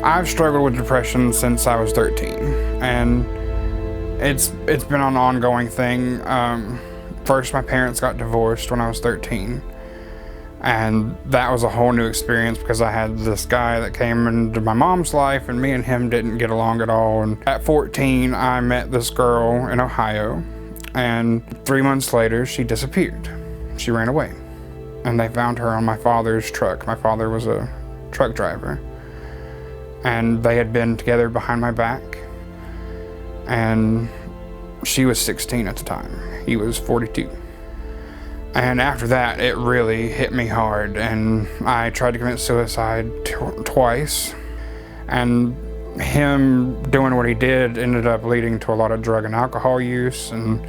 I've struggled with depression since I was 13, and it's been an ongoing thing. First, my parents got divorced when I was 13, and that was a whole new experience because I had this guy that came into my mom's life, and me and him didn't get along at all. And at 14, I met this girl in Ohio, and 3 months later, she disappeared. She ran away, and they found her on my father's truck. My father was a truck driver, and they had been together behind my back, and she was 16 at the time. He was 42. And after that, it really hit me hard, and I tried to commit suicide twice, and him doing what he did ended up leading to a lot of drug and alcohol use, and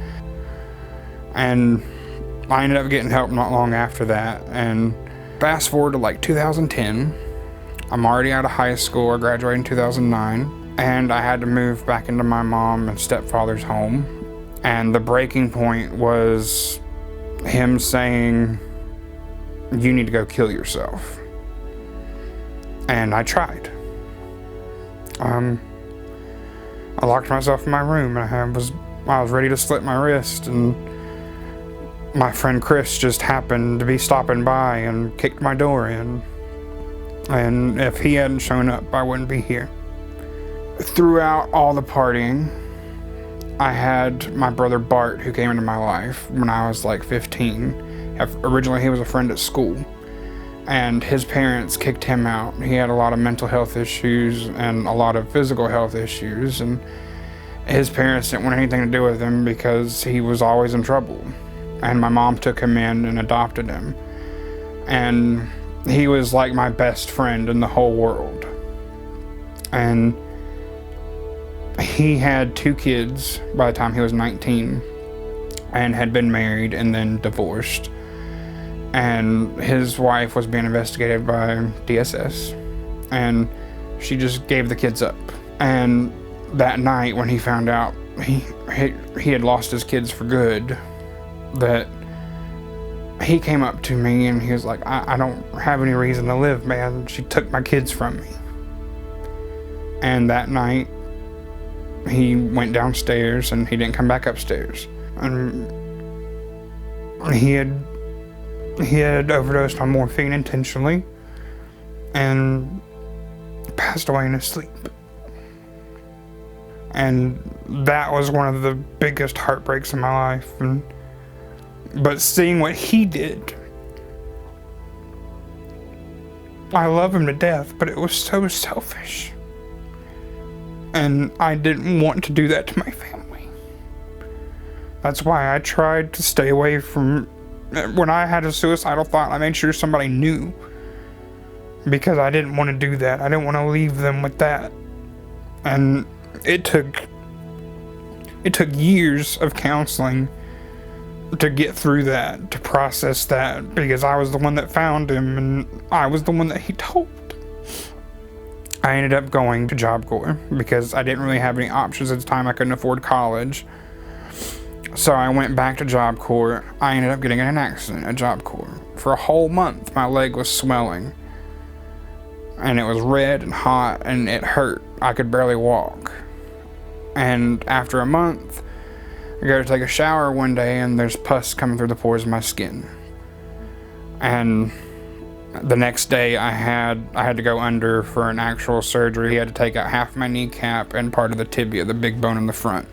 I ended up getting help not long after that. And fast forward to like 2010, I'm already out of high school. I graduated in 2009, and I had to move back into my mom and stepfather's home. And the breaking point was him saying, "You need to go kill yourself." And I tried. I locked myself in my room, and I was ready to slit my wrist, and my friend Chris just happened to be stopping by and kicked my door in. And if he hadn't shown up, I wouldn't be here. Throughout all the partying, I had my brother Bart, who came into my life when I was like 15. Originally, he was a friend at school, and his parents kicked him out. He had a lot of mental health issues and a lot of physical health issues, and his parents didn't want anything to do with him because he was always in trouble. And my mom took him in and adopted him, and he was like my best friend in the whole world. And he had 2 kids by the time he was 19, and had been married and then divorced. And his wife was being investigated by DSS, and she just gave the kids up. And that night when he found out he had lost his kids for good, that he came up to me and he was like, I don't have any reason to live, man. She took my kids from me. And that night, he went downstairs and he didn't come back upstairs. And he had overdosed on morphine intentionally and passed away in his sleep. And that was one of the biggest heartbreaks in my life. But seeing what he did, I love him to death, but it was so selfish. And I didn't want to do that to my family. That's why I tried to stay away from... When I had a suicidal thought, I made sure somebody knew. Because I didn't want to do that. I didn't want to leave them with that. And it took years of counseling to get through that, to process that, because I was the one that found him, and I was the one that he told. I ended up going to Job Corps because I didn't really have any options at the time. I couldn't afford college. So I went back to Job Corps. I ended up getting in an accident at Job Corps. For a whole month, my leg was swelling, and it was red and hot, and it hurt. I could barely walk. And after a month, I go to take a shower one day, and there's pus coming through the pores of my skin. And the next day, I had to go under for an actual surgery. He had to take out half my kneecap and part of the tibia, the big bone in the front.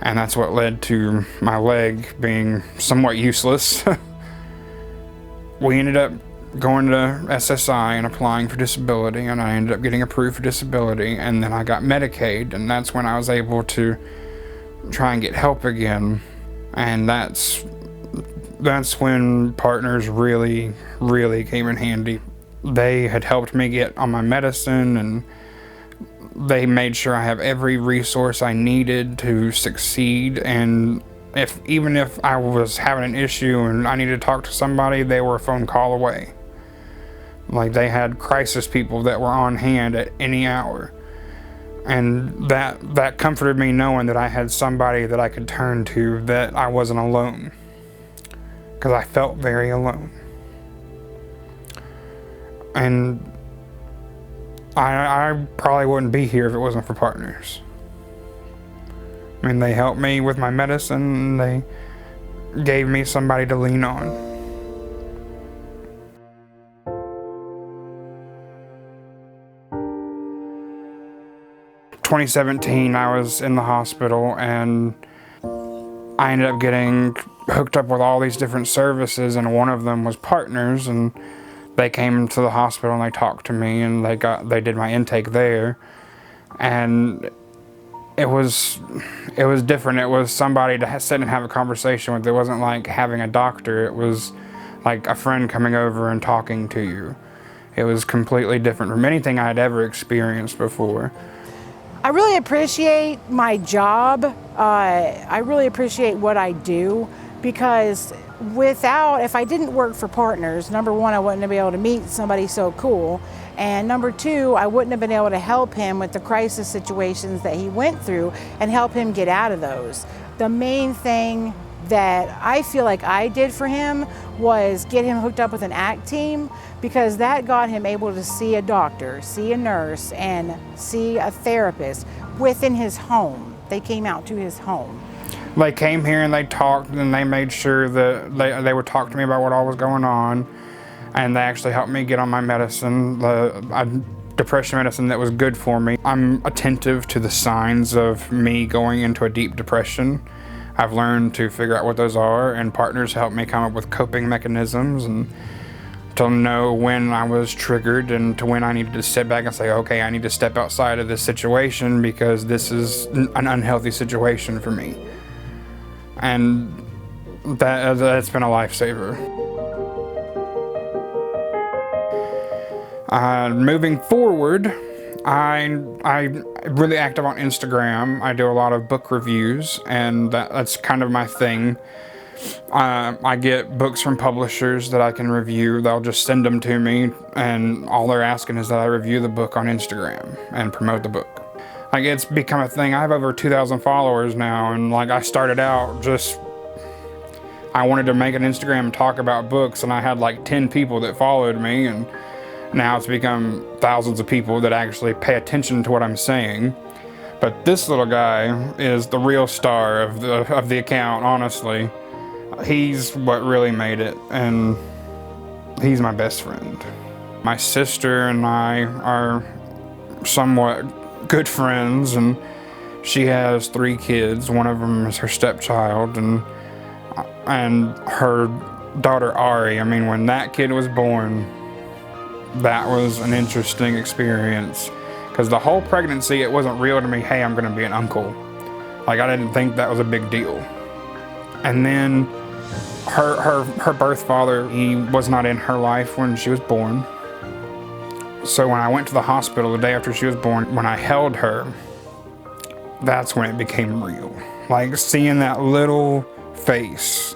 And that's what led to my leg being somewhat useless. We ended up going to SSI and applying for disability, and I ended up getting approved for disability, and then I got Medicaid, and that's when I was able to try and get help again. And that's when partners really, really came in handy. They had helped me get on my medicine, and they made sure I have every resource I needed to succeed. And even if I was having an issue and I needed to talk to somebody, they were a phone call away. Like, they had crisis people that were on hand at any hour. And that comforted me, knowing that I had somebody that I could turn to, that I wasn't alone. Because I felt very alone. And I probably wouldn't be here if it wasn't for Partners. I mean, they helped me with my medicine, and they gave me somebody to lean on. 2017, I was in the hospital, and I ended up getting hooked up with all these different services, and one of them was Partners, and they came to the hospital and they talked to me, and they did my intake there, and it was different. It was somebody to sit and have a conversation with. It wasn't like having a doctor. It was like a friend coming over and talking to you. It was completely different from anything I'd ever experienced before. I really appreciate my job. I really appreciate what I do, because if I didn't work for Partners, number one, I wouldn't have been able to meet somebody so cool. And number two, I wouldn't have been able to help him with the crisis situations that he went through and help him get out of those. The main thing that I feel like I did for him was get him hooked up with an ACT team, because that got him able to see a doctor, see a nurse, and see a therapist within his home. They came out to his home. They came here and they talked, and they made sure that they would talk to me about what all was going on, and they actually helped me get on my medicine, depression medicine that was good for me. I'm attentive to the signs of me going into a deep depression. I've learned to figure out what those are, and Partners helped me come up with coping mechanisms and to know when I was triggered and to when I needed to step back and say, okay, I need to step outside of this situation because this is an unhealthy situation for me. And that's been a lifesaver. Moving forward, I'm really active on Instagram. I do a lot of book reviews, and that's kind of my thing. I get books from publishers that I can review. They'll just send them to me, and all they're asking is that I review the book on Instagram and promote the book. Like, it's become a thing. I have over 2,000 followers now, and like, I started out I wanted to make an Instagram and talk about books, and I had like 10 people that followed me, and now it's become thousands of people that actually pay attention to what I'm saying. But this little guy is the real star of the account, honestly. He's what really made it, and he's my best friend. My sister and I are somewhat good friends, and she has 3 kids. One of them is her stepchild, and her daughter Ari. I mean, when that kid was born, that was an interesting experience, because the whole pregnancy, it wasn't real to me. Hey, I'm gonna be an uncle. Like, I didn't think that was a big deal. And then her birth father, he was not in her life when she was born. So when I went to the hospital the day after she was born, when I held her, that's when it became real. Like, seeing that little face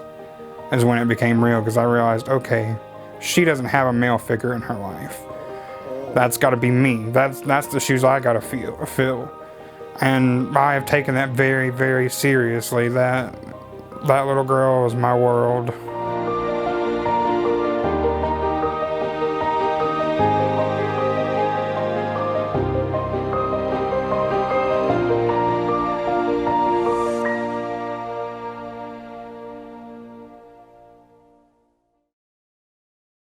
is when it became real, because I realized, okay, she doesn't have a male figure in her life. That's got to be me. That's the shoes I got to fill. And I have taken that very, very seriously. That little girl is my world.